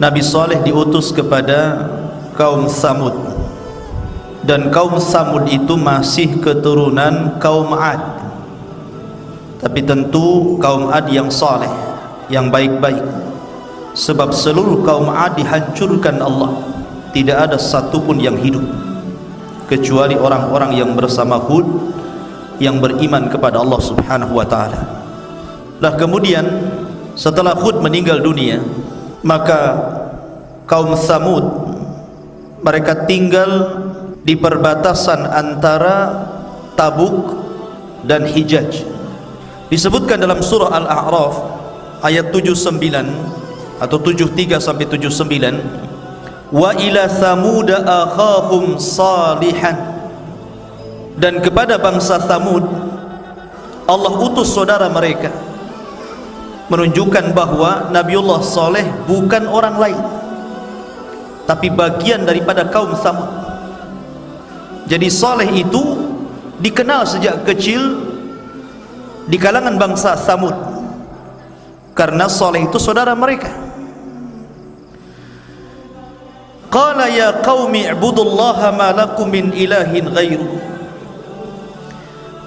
Nabi Saleh diutus kepada kaum Samud, dan kaum Samud itu masih keturunan kaum Ad, tapi tentu kaum Ad yang saleh, yang baik-baik, sebab seluruh kaum Ad dihancurkan Allah, tidak ada satupun yang hidup kecuali orang-orang yang bersama Hud yang beriman kepada Allah Subhanahu wa ta'ala. Lah kemudian setelah Hud meninggal dunia, maka kaum Samud mereka tinggal di perbatasan antara Tabuk dan Hijaz. Disebutkan dalam surah Al-A'raf ayat 79 atau 73 sampai 79, wa ila Samud akhahum salihan, dan kepada bangsa Samud Allah utus saudara mereka, menunjukkan bahwa Nabiullah Saleh bukan orang lain tapi bagian daripada kaum Samud. Jadi Saleh itu dikenal sejak kecil di kalangan bangsa Samud karena Saleh itu saudara mereka. Qala ya qaumi ibudullaha ma lakum min ilahin ghairu.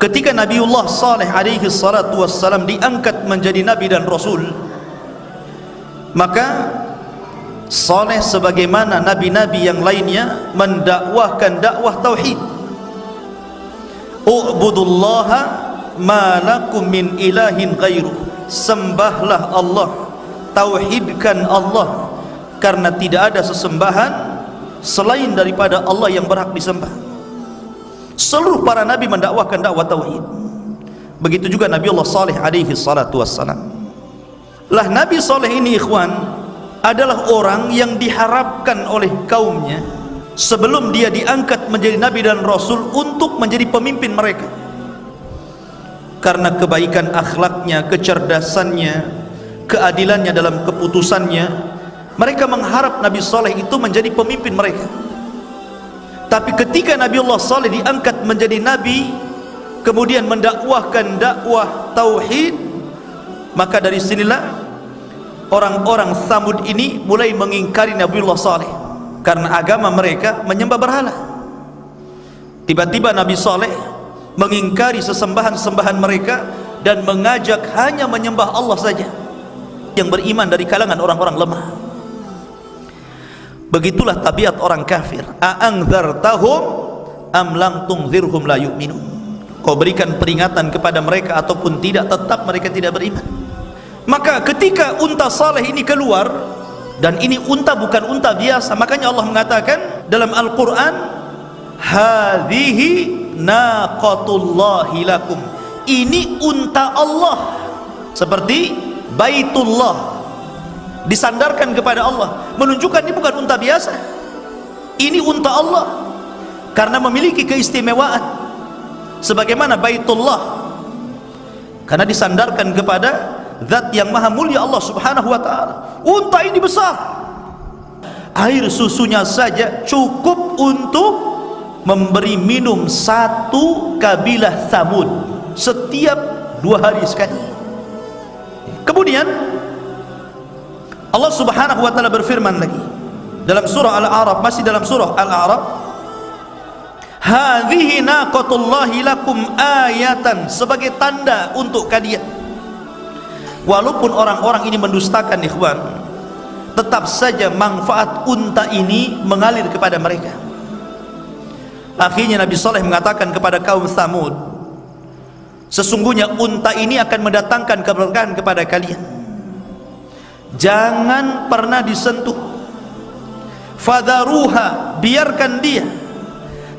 Ketika Nabiullah Saleh alaihi salatu wassalam diangkat menjadi nabi dan rasul, maka Saleh sebagaimana nabi-nabi yang lainnya mendakwahkan dakwah tauhid. U'budullaha ma lakum min ilahin ghairu, sembahlah Allah, tauhidkan Allah, karena tidak ada sesembahan selain daripada Allah yang berhak disembah. Seluruh para nabi mendakwahkan dakwah tauhid. Begitu juga Nabi Allah Saleh alaihi salatu wassalam. Lah Nabi Saleh ini ikhwan adalah orang yang diharapkan oleh kaumnya sebelum dia diangkat menjadi nabi dan rasul untuk menjadi pemimpin mereka, karena kebaikan akhlaknya, kecerdasannya, keadilannya dalam keputusannya. Mereka mengharap Nabi Saleh itu menjadi pemimpin mereka. Tapi ketika Nabiullah Saleh diangkat menjadi nabi, kemudian mendakwahkan dakwah tauhid, maka dari sinilah orang-orang Samud ini mulai mengingkari Nabiullah Saleh karena agama mereka menyembah berhala. Tiba-tiba Nabi Saleh mengingkari sesembahan-sembahan mereka dan mengajak hanya menyembah Allah saja, yang beriman dari kalangan orang-orang lemah. Begitulah tabiat orang kafir. A'angzartahum am lam tunzirhum la yu'minun. Kau berikan peringatan kepada mereka ataupun tidak, tetap mereka tidak beriman. Maka ketika unta Saleh ini keluar, dan ini unta bukan unta biasa, makanya Allah mengatakan dalam Al-Quran, hadhihi naqatullahi lakum, ini unta Allah, seperti Baitullah disandarkan kepada Allah, menunjukkan ini bukan unta biasa, ini unta Allah karena memiliki keistimewaan sebagaimana Baitullah, karena disandarkan kepada zat yang maha mulia Allah subhanahu wa ta'ala. Unta ini besar, air susunya saja cukup untuk memberi minum satu kabilah Samud setiap 2 hari sekali. Kemudian Allah subhanahu wa ta'ala berfirman lagi dalam surah Al-A'raf, masih dalam surah Al-A'raf, hadhihi naqatullahi lakum ayatan, sebagai tanda untuk kalian. Walaupun orang-orang ini mendustakan ikhwan, tetap saja manfaat unta ini mengalir kepada mereka. Akhirnya Nabi Saleh mengatakan kepada kaum Samud, sesungguhnya unta ini akan mendatangkan keberkahan kepada kalian, jangan pernah disentuh. Fadharuha, biarkan dia,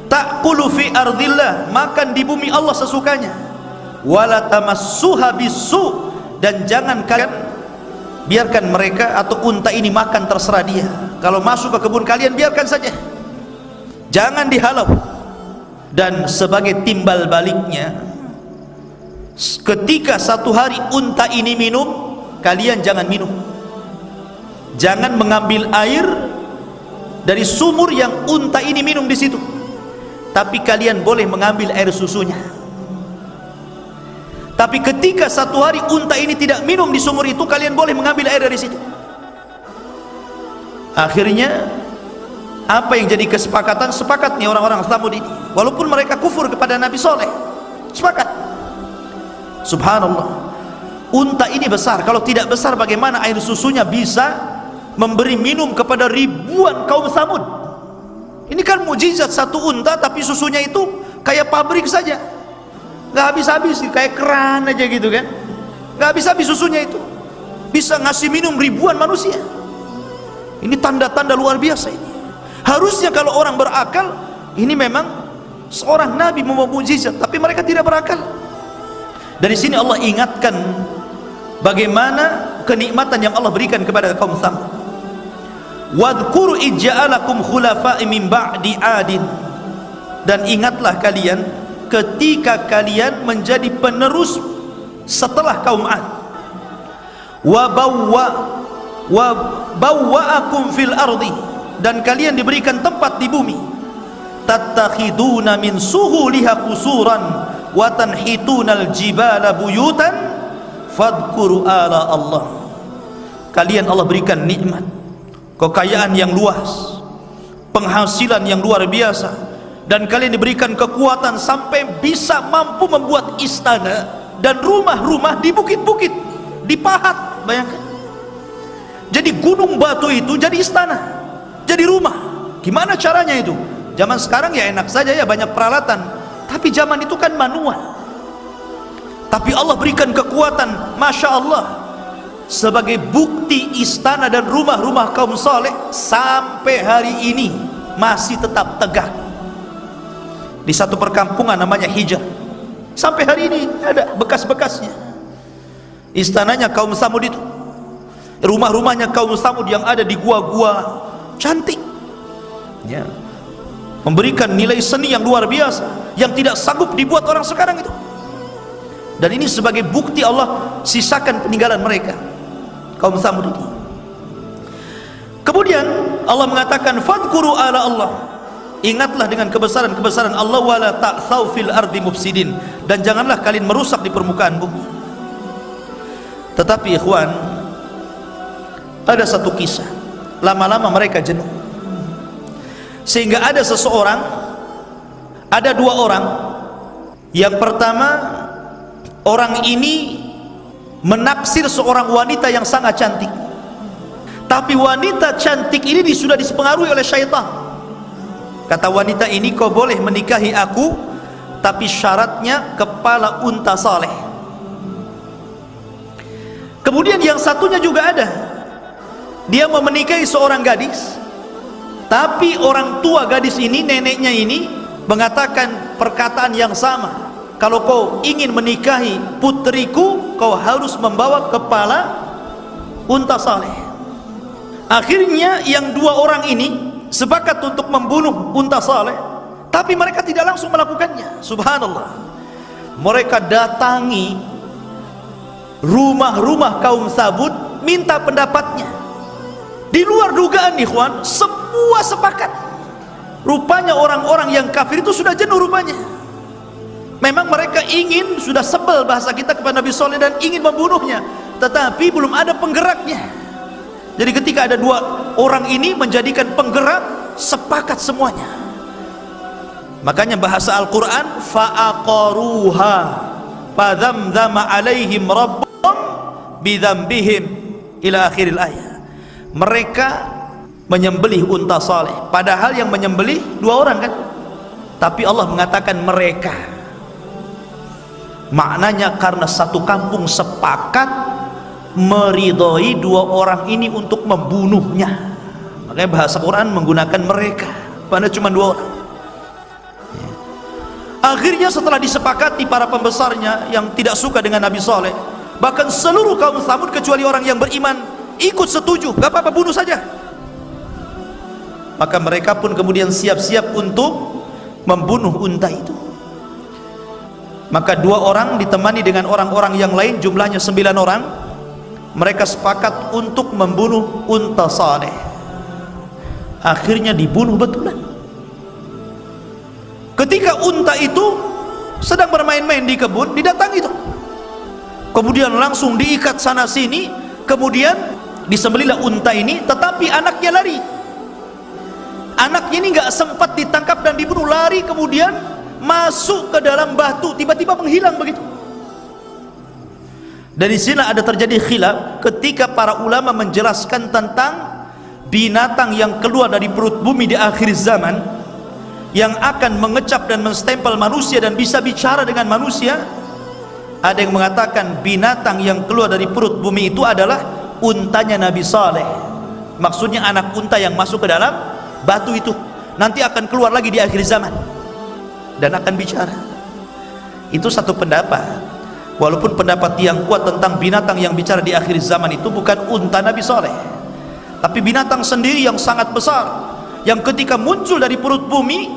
ta'kulu fi ardillah, makan di bumi Allah sesukanya, wala tamassuha bisu, dan jangan kalian biarkan mereka atau unta ini makan, terserah dia. Kalau masuk ke kebun kalian biarkan saja, jangan dihalau. Dan sebagai timbal baliknya, ketika satu hari unta ini minum, kalian jangan minum. Jangan mengambil air dari sumur yang unta ini minum di situ, tapi kalian boleh mengambil air susunya. Tapi ketika satu hari unta ini tidak minum di sumur itu, kalian boleh mengambil air dari situ. Akhirnya apa yang jadi kesepakatan? Sepakat nih orang-orang Tsamud ini, walaupun mereka kufur kepada Nabi Saleh, sepakat. Subhanallah, unta ini besar. Kalau tidak besar, bagaimana air susunya bisa memberi minum kepada ribuan kaum Tsamud? Ini kan mujizat satu unta, tapi susunya itu kayak pabrik saja, nggak habis-habis, kayak keran aja gitu kan, nggak habis-habis susunya itu, bisa ngasih minum ribuan manusia. Ini tanda-tanda luar biasa ini. Harusnya kalau orang berakal, ini memang seorang nabi membawa mujizat, tapi mereka tidak berakal. Dari sini Allah ingatkan bagaimana kenikmatan yang Allah berikan kepada kaum Tsamud. Wadhkuru ij'alakum khulafa'i min ba'di 'adin, dan ingatlah kalian ketika kalian menjadi penerus setelah kaum 'Ad. Wa bawwa'akum fil ardi, dan kalian diberikan tempat di bumi. Tattakhiduna min suhuliha qusuran wa tanhitunal jibala buyutan fadhkuru ala Allah. Kalian Allah berikan nikmat, kekayaan yang luas, penghasilan yang luar biasa, dan kalian diberikan kekuatan sampai bisa mampu membuat istana dan rumah-rumah di bukit-bukit, di pahat. Bayangkan, jadi gunung batu itu jadi istana, jadi rumah. Gimana caranya itu? Zaman sekarang ya enak saja ya, banyak peralatan, tapi zaman itu kan manual. Tapi Allah berikan kekuatan, Masya Allah, sebagai bukti istana dan rumah-rumah kaum saleh sampai hari ini masih tetap tegak. Di satu perkampungan namanya Hijr, sampai hari ini ada bekas-bekasnya. Istananya kaum Tsamud itu, rumah-rumahnya kaum Tsamud yang ada di gua-gua cantik ya, memberikan nilai seni yang luar biasa yang tidak sanggup dibuat orang sekarang itu. Dan ini sebagai bukti Allah sisakan peninggalan mereka, kaum Tsamud ini. Kemudian Allah mengatakan fadhkuru ala Allah, ingatlah dengan kebesaran-kebesaran Allah, wala ta'tsaw fil ardi mufsidin, dan janganlah kalian merusak di permukaan bumi. Tetapi ikhwan, ada satu kisah, lama-lama mereka jenuh, sehingga ada seseorang, ada dua orang. Yang pertama, orang ini menaksir seorang wanita yang sangat cantik, tapi wanita cantik ini sudah dipengaruhi oleh syaitan. Kata wanita ini, kau boleh menikahi aku, tapi syaratnya kepala unta saleh. Kemudian yang satunya juga ada, dia mau menikahi seorang gadis, tapi orang tua gadis ini, neneknya ini, mengatakan perkataan yang sama, kalau kau ingin menikahi putriku, kau harus membawa kepala unta saleh. Akhirnya yang dua orang ini sepakat untuk membunuh unta saleh, tapi mereka tidak langsung melakukannya. Subhanallah, mereka datangi rumah-rumah kaum Tsamud, minta pendapatnya. Di luar dugaan ikhwan, semua sepakat. Rupanya orang-orang yang kafir itu sudah jenuh rupanya. Memang mereka ingin, sudah sebel bahasa kita, kepada Nabi Saleh dan ingin membunuhnya, tetapi belum ada penggeraknya. Jadi ketika ada dua orang ini menjadikan penggerak, sepakat semuanya. Makanya bahasa Al-Quran, fa'aqaruha fadzamzama alaihim rabbuhum bidzambihim ila akhiril ayat. Mereka menyembelih unta saleh, padahal yang menyembelih dua orang kan, tapi Allah mengatakan mereka. Maknanya karena satu kampung sepakat meridhoi dua orang ini untuk membunuhnya. Makanya bahasa Quran menggunakan mereka, padahal cuma dua orang. Akhirnya setelah disepakati para pembesarnya yang tidak suka dengan Nabi Saleh, bahkan seluruh kaum Tsamud kecuali orang yang beriman ikut setuju, gak apa-apa, bunuh saja. Maka mereka pun kemudian siap-siap untuk membunuh unta itu. Maka dua orang ditemani dengan orang-orang yang lain, jumlahnya 9 orang. Mereka sepakat untuk membunuh unta saleh. Akhirnya dibunuh betulan. Ketika unta itu sedang bermain-main di kebun, didatangi itu, kemudian langsung diikat sana sini, kemudian disembelihlah unta ini, tetapi anaknya lari. Anaknya ini nggak sempat ditangkap dan dibunuh, lari kemudian masuk ke dalam batu, tiba-tiba menghilang begitu. Dari sini ada terjadi khilaf ketika para ulama menjelaskan tentang binatang yang keluar dari perut bumi di akhir zaman, yang akan mengecap dan menstempel manusia dan bisa bicara dengan manusia. Ada yang mengatakan binatang yang keluar dari perut bumi itu adalah untanya Nabi Saleh. Maksudnya anak unta yang masuk ke dalam batu itu nanti akan keluar lagi di akhir zaman dan akan bicara. Itu satu pendapat. Walaupun pendapat yang kuat tentang binatang yang bicara di akhir zaman itu bukan unta Nabi Saleh, tapi binatang sendiri yang sangat besar, yang ketika muncul dari perut bumi,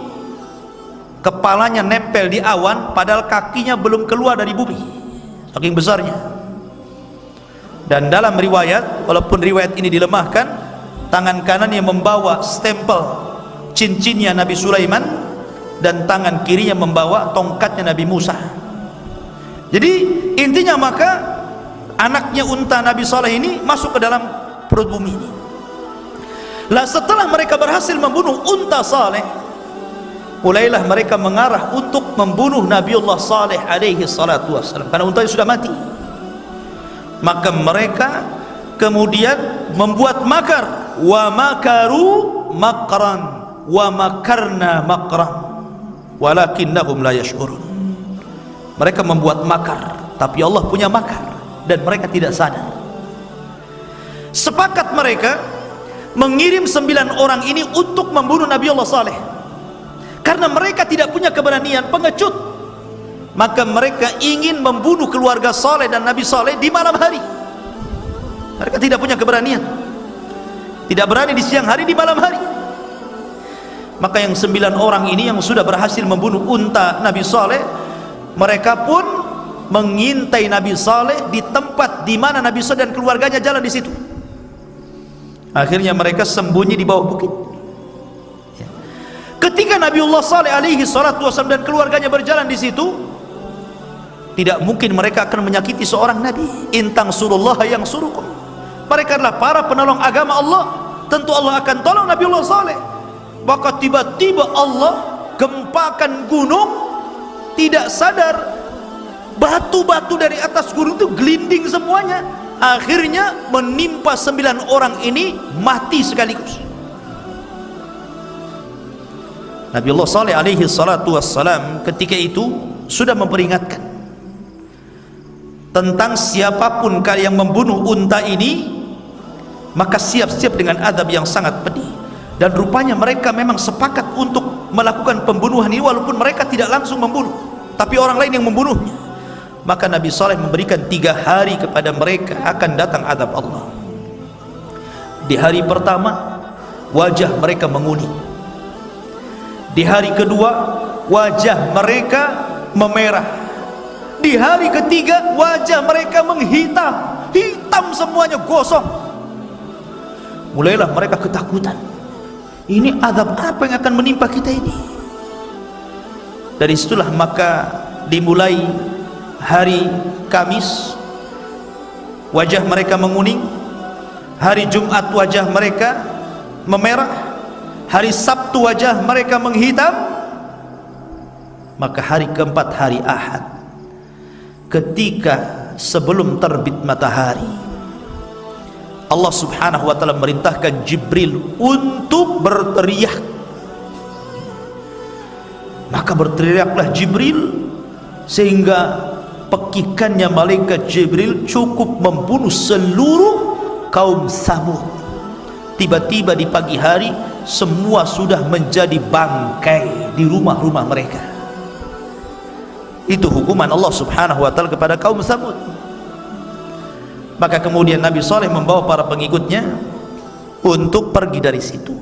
kepalanya nempel di awan padahal kakinya belum keluar dari bumi, saking besarnya. Dan dalam riwayat, walaupun riwayat ini dilemahkan, tangan kanan yang membawa stempel cincinnya Nabi Sulaiman dan tangan kirinya membawa tongkatnya Nabi Musa. Jadi intinya maka anaknya unta Nabi Saleh ini masuk ke dalam perut bumi ini. Lah setelah mereka berhasil membunuh unta Saleh, mulailah mereka mengarah untuk membunuh Nabiullah Saleh alaihi salatu wassalam, karena untanya sudah mati. Maka mereka kemudian membuat makar, wa makaru makran wa makarna makran walakinnahum la yash'urun. Mereka membuat makar, tapi Allah punya makar dan mereka tidak sadar. Sepakat mereka mengirim 9 orang ini untuk membunuh Nabi Allah Saleh, karena mereka tidak punya keberanian, pengecut. Maka mereka ingin membunuh keluarga Saleh dan Nabi Saleh di malam hari. Mereka tidak punya keberanian, tidak berani di siang hari, di malam hari. Maka yang 9 orang ini yang sudah berhasil membunuh unta Nabi Saleh, mereka pun mengintai Nabi Saleh di tempat di mana Nabi Saleh dan keluarganya jalan di situ. Akhirnya mereka sembunyi di bawah bukit. Ketika Nabiullah Saleh alaihi salatu wasallam dan keluarganya berjalan di situ, tidak mungkin mereka akan menyakiti seorang nabi. Intang surullah yang surukum. Mereka adalah para penolong agama Allah, tentu Allah akan tolong Nabiullah Saleh. Maka tiba-tiba Allah gempakan gunung, tidak sadar batu-batu dari atas gunung itu gelinding semuanya, akhirnya menimpa 9 orang ini mati sekaligus. Nabiullah Saleh alaihi salatu wassalam ketika itu sudah memperingatkan tentang siapapun yang membunuh unta ini, maka siap-siap dengan adab yang sangat pedih. Dan rupanya mereka memang sepakat untuk melakukan pembunuhan ini, walaupun mereka tidak langsung membunuh, tapi orang lain yang membunuhnya. Maka Nabi Saleh memberikan 3 hari kepada mereka akan datang azab Allah. Di hari pertama wajah mereka menguning, di hari kedua wajah mereka memerah, di hari ketiga wajah mereka menghitam, hitam semuanya, gosong. Mulailah mereka ketakutan, ini azab apa yang akan menimpa kita ini? Dari situlah maka dimulai hari Kamis wajah mereka menguning, hari Jumat wajah mereka memerah, hari Sabtu wajah mereka menghitam, maka hari keempat hari Ahad ketika sebelum terbit matahari, Allah subhanahu wa ta'ala merintahkan Jibril untuk berteriak. Maka berteriaklah Jibril sehingga pekikannya malaikat Jibril cukup membunuh seluruh kaum Samud. Tiba-tiba di pagi hari semua sudah menjadi bangkai di rumah-rumah mereka. Itu hukuman Allah subhanahu wa ta'ala kepada kaum Samud. Maka kemudian Nabi Saleh membawa para pengikutnya untuk pergi dari situ.